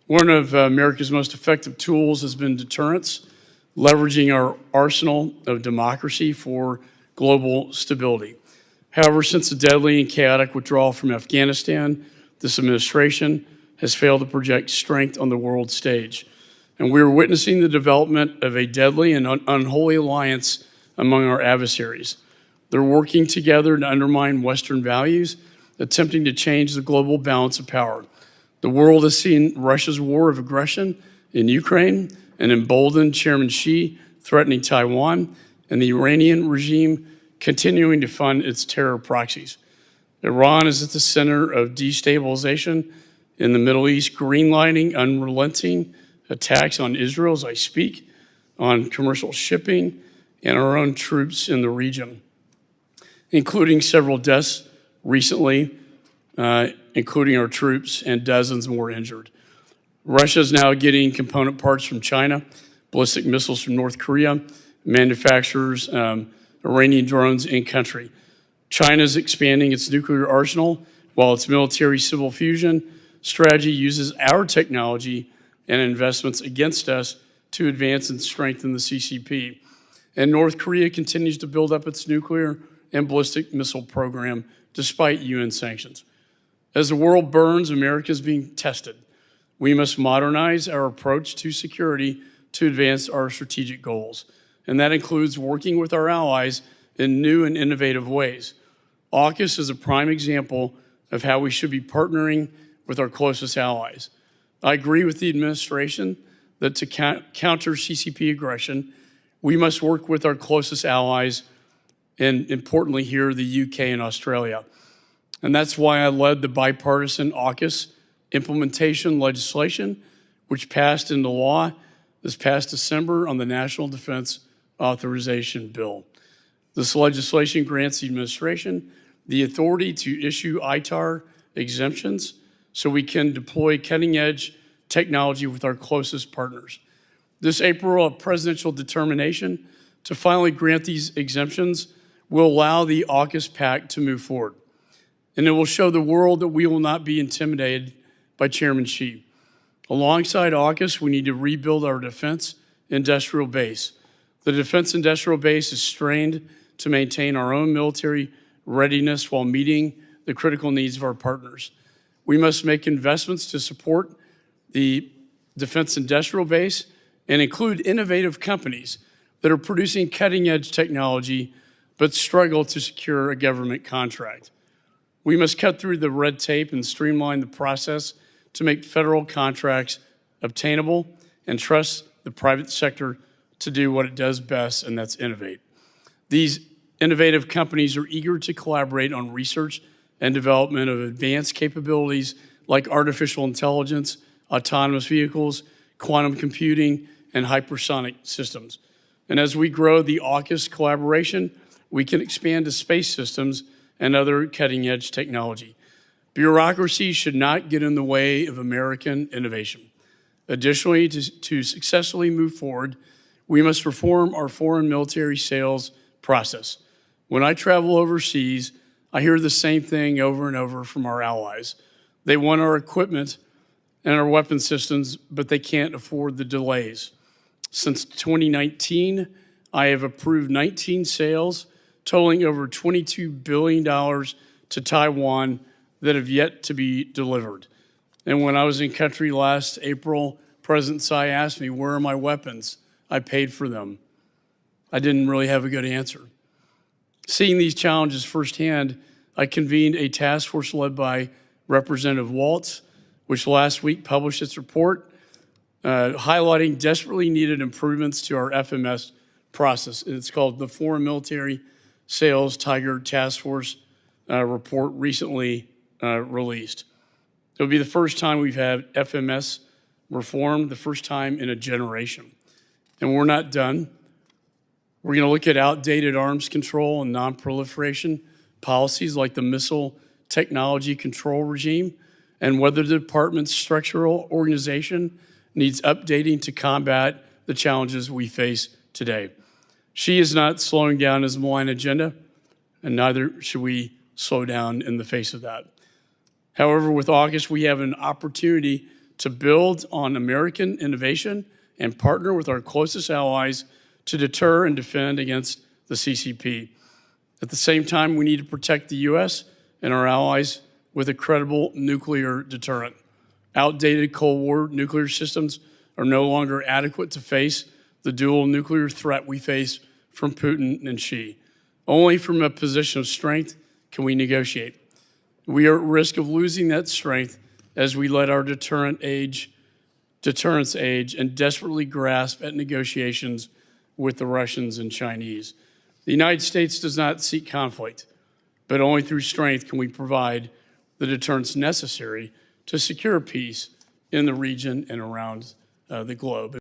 One of America's most effective tools has been deterrence, leveraging our arsenal of democracy for global stability. However, since the deadly and chaotic withdrawal from Afghanistan, this administration has failed to project strength on the world stage. And we are witnessing the development of a deadly and unholy alliance among our adversaries. They're working together to undermine Western values, attempting to change the global balance of power. The world has seen Russia's war of aggression in Ukraine and emboldened Chairman Xi threatening Taiwan, and the Iranian regime continuing to fund its terror proxies. Iran is at the center of destabilization in the Middle East, greenlighting unrelenting attacks on Israel as I speak, on commercial shipping, and our own troops in the region, including several deaths recently, including our troops, and dozens more injured. Russia is now getting component parts from China, ballistic missiles from North Korea, manufacturers Iranian drones in country. China is expanding its nuclear arsenal while its military civil fusion strategy uses our technology and investments against us to advance and strengthen the CCP. And North Korea continues to build up its nuclear and ballistic missile program despite UN sanctions. As the world burns, America is being tested. We must modernize our approach to security to advance our strategic goals. And that includes working with our allies in new and innovative ways. AUKUS is a prime example of how we should be partnering with our closest allies. I agree with the administration that to counter CCP aggression, we must work with our closest allies, and importantly here, the UK and Australia. And that's why I led the bipartisan AUKUS implementation legislation, which passed into law this past December on the National Defense Authorization Bill. This legislation grants the administration the authority to issue ITAR exemptions so we can deploy cutting-edge technology with our closest partners. This April, a presidential determination to finally grant these exemptions will allow the AUKUS Pact to move forward. And it will show the world that we will not be intimidated by Chairman Xi. Alongside AUKUS, we need to rebuild our defense industrial base. The defense industrial base is strained to maintain our own military readiness while meeting the critical needs of our partners. We must make investments to support the defense industrial base and include innovative companies that are producing cutting-edge technology but struggle to secure a government contract. We must cut through the red tape and streamline the process to make federal contracts obtainable and trust the private sector to do what it does best, and that's innovate. These innovative companies are eager to collaborate on research and development of advanced capabilities like artificial intelligence, autonomous vehicles, quantum computing, and hypersonic systems. And as we grow the AUKUS collaboration, we can expand to space systems and other cutting-edge technology. Bureaucracy should not get in the way of American innovation. Additionally, to successfully move forward, we must reform our foreign military sales process. When I travel overseas, I hear the same thing over and over from our allies. They want our equipment and our weapon systems, but they can't afford the delays. Since 2019, I have approved 19 sales totaling over $22 billion to Taiwan that have yet to be delivered. And when I was in country last April, President Tsai asked me, where are my weapons? I paid for them. I didn't really have a good answer. Seeing these challenges firsthand, I convened a task force led by Representative Waltz, which last week published its report highlighting desperately needed improvements to our FMS process. It's called the Foreign Military Sales Tiger Task Force report recently released. It'll be the first time we've had FMS reformed, the first time in a generation. And we're not done. We're going to look at outdated arms control and non-proliferation policies like the Missile Technology Control Regime and whether the department's structural organization needs updating to combat the challenges we face today. She is not slowing down his malign agenda, and neither should we slow down in the face of that. However, with AUKUS, we have an opportunity to build on American innovation and partner with our closest allies to deter and defend against the CCP. At the same time, we need to protect the U.S. and our allies with a credible nuclear deterrent. Outdated Cold War nuclear systems are no longer adequate to face the dual nuclear threat we face from Putin and Xi. Only from a position of strength can we negotiate. We are at risk of losing that strength as we let our deterrence age and desperately grasp at negotiations with the Russians and Chinese. The United States does not seek conflict, but only through strength can we provide the deterrence necessary to secure peace in the region and around the globe.